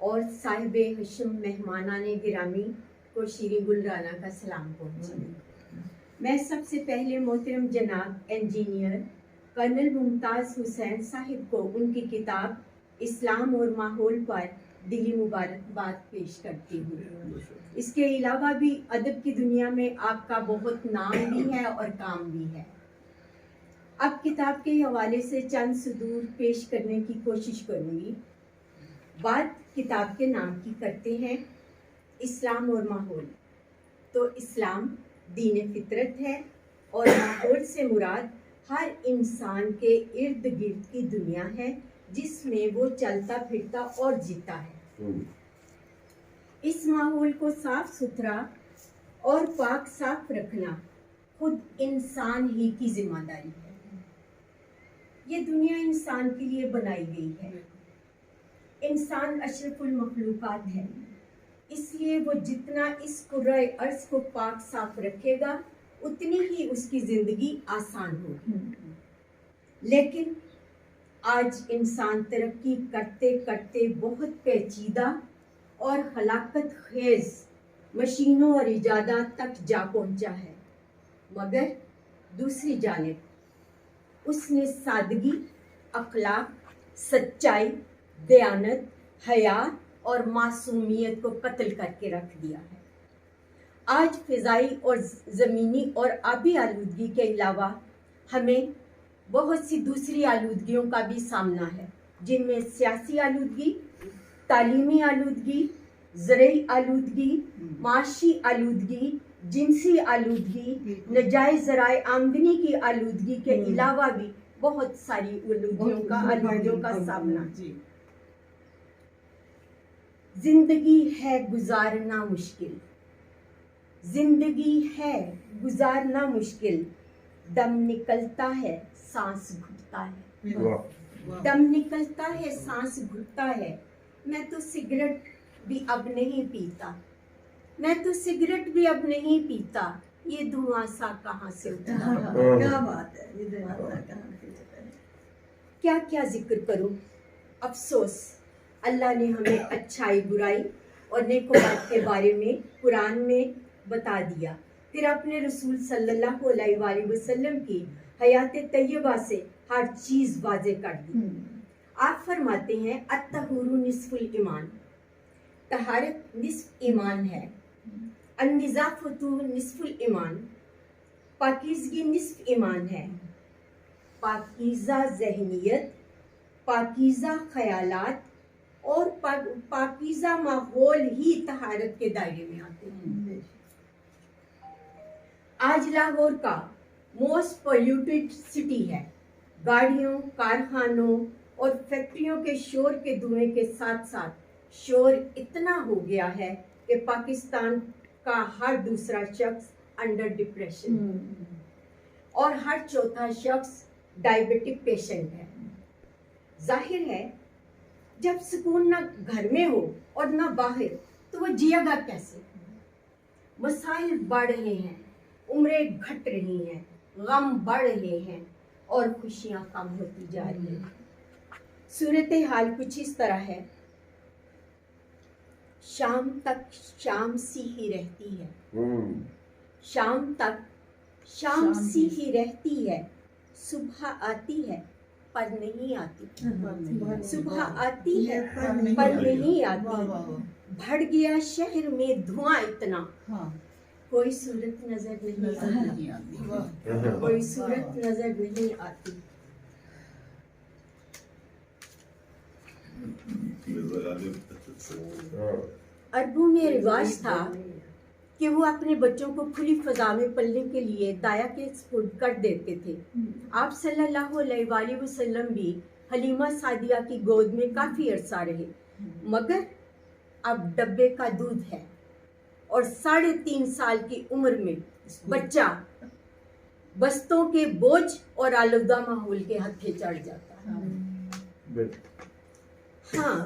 اور صاحب حشم مہمانان گرامی کو شیریں گل رانا کا سلام پہنچے۔ میں سب سے پہلے محترم جناب انجینئر کرنل ممتاز حسین صاحب کو ان کی کتاب اسلام اور ماحول پر دلی مبارکباد پیش کرتی ہوں۔ اس کے علاوہ بھی ادب کی دنیا میں آپ کا بہت نام بھی ہے اور کام بھی ہے۔ اب کتاب کے حوالے سے چند سطور پیش کرنے کی کوشش کروں گی۔ بات کتاب کے نام کی کرتے ہیں، اسلام اور ماحول۔ تو اسلام دین فطرت ہے اور ماحول سے مراد ہر انسان کے ارد گرد کی دنیا ہے جس میں وہ چلتا پھرتا اور جیتا ہے۔ اس ماحول کو صاف ستھرا اور پاک صاف رکھنا خود انسان ہی کی ذمہ داری ہے۔ یہ دنیا انسان کے لیے بنائی گئی ہے۔ انسان اشرف المخلوقات ہے، اس لیے وہ جتنا اس کرۂ ارض کو پاک صاف رکھے گا اتنی ہی اس کی زندگی آسان ہوگی۔ لیکن آج انسان ترقی کرتے کرتے بہت پیچیدہ اور ہلاکت خیز مشینوں اور ایجادات تک جا پہنچا ہے، مگر دوسری جانب اس نے سادگی، اخلاق، سچائی، دیانت، حیا اور معصومیت کو قتل کر کے رکھ دیا ہے۔ آج فضائی اور زمینی اور آبی آلودگی کے علاوہ ہمیں بہت سی دوسری آلودگیوں کا بھی سامنا ہے، جن میں سیاسی آلودگی، تعلیمی آلودگی، زرعی آلودگی، معاشی آلودگی، جنسی آلودگی، ناجائز ذرائع آمدنی کی آلودگی کے علاوہ بھی بہت ساری آلودگیوں کا سامنا۔ زندگی ہے گزارنا مشکل، زندگی ہے گزارنا مشکل، دم نکلتا ہے سانس گھٹتا ہے، دم نکلتا ہے سانس گھٹتا ہے۔ میں تو سگریٹ بھی اب نہیں پیتا، میں تو سگریٹ بھی اب نہیں پیتا، یہ دھواں سا کہاں سے اٹھا۔ کیا بات ہے، کیا کیا ذکر کروں۔ افسوس اللہ نے ہمیں اچھائی، برائی اور نیک و بد کے بارے میں قرآن میں بتا دیا، پھر اپنے رسول صلی اللہ علیہ وآلہ وسلم کی حیات طیبہ سے ہر چیز واضح کر دی۔ آپ فرماتے ہیں الطہور نصف الایمان، طہارت نصف ایمان ہے، النظافۃ نصف الایمان، پاکیزگی نصف ایمان ہے، پاکیزہ ذہنیت، پاکیزہ خیالات اور پاکیزہ ماحول ہی طہارت کے دائرے میں آتے ہیں۔ آج لاہور کا موسٹ پولیوٹڈ سٹی ہے۔ گاڑیوں، کارخانوں اور فیکٹریوں کے شور کے دھوئیں کے ساتھ ساتھ شور اتنا ہو گیا ہے کہ پاکستان کا ہر دوسرا شخص انڈر ڈپریشن اور ہر چوتھا شخص ڈائبٹک پیشنٹ ہے۔ ظاہر ہے جب سکون نہ گھر میں ہو اور نہ باہر تو وہ جیے گا کیسے؟ مسائل بڑھ رہے ہیں، عمریں گھٹ رہی ہیں، غم بڑھ رہے ہیں اور خوشیاں کم ہوتی جا رہی ہیں۔ صورتحال کچھ اس طرح ہے، شام تک شام سی ہی رہتی ہے، شام تک شام سی ہی رہتی ہے، صبح آتی ہے پر نہیں آتی، صبح آتی ہے پر نہیں آتی، بڑھ گیا شہر میں دھواں اتنا، کوئی صورت نظر نہیں آتی، کوئی صورت نظر نہیں آتی۔ عربوں میں رواج تھا کہ وہ اپنے بچوں کو کھلی فضا میں پلنے کے لیے دایا کے سپرد کر دیتے تھے۔ آپ صلی اللہ علیہ وآلہ وسلم بھی حلیمہ سعدیہ کی گود میں کافی عرصہ رہے، مگر اب ڈبے کا دودھ ہے اور 3.5 سال کی عمر میں بچہ بستوں کے بوجھ اور آلودہ ماحول کے ہتھے چڑھ جاتا ہے۔ ہاں،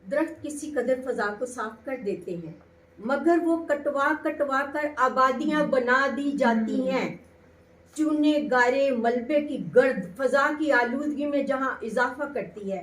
درخت کسی قدر فضا کو صاف کر دیتے ہیں، مگر وہ کٹوا کر آبادیاں بنا دی جاتی ہیں۔ چونے، گارے، ملبے کی گرد فضا کی آلودگی میں جہاں اضافہ کرتی ہے،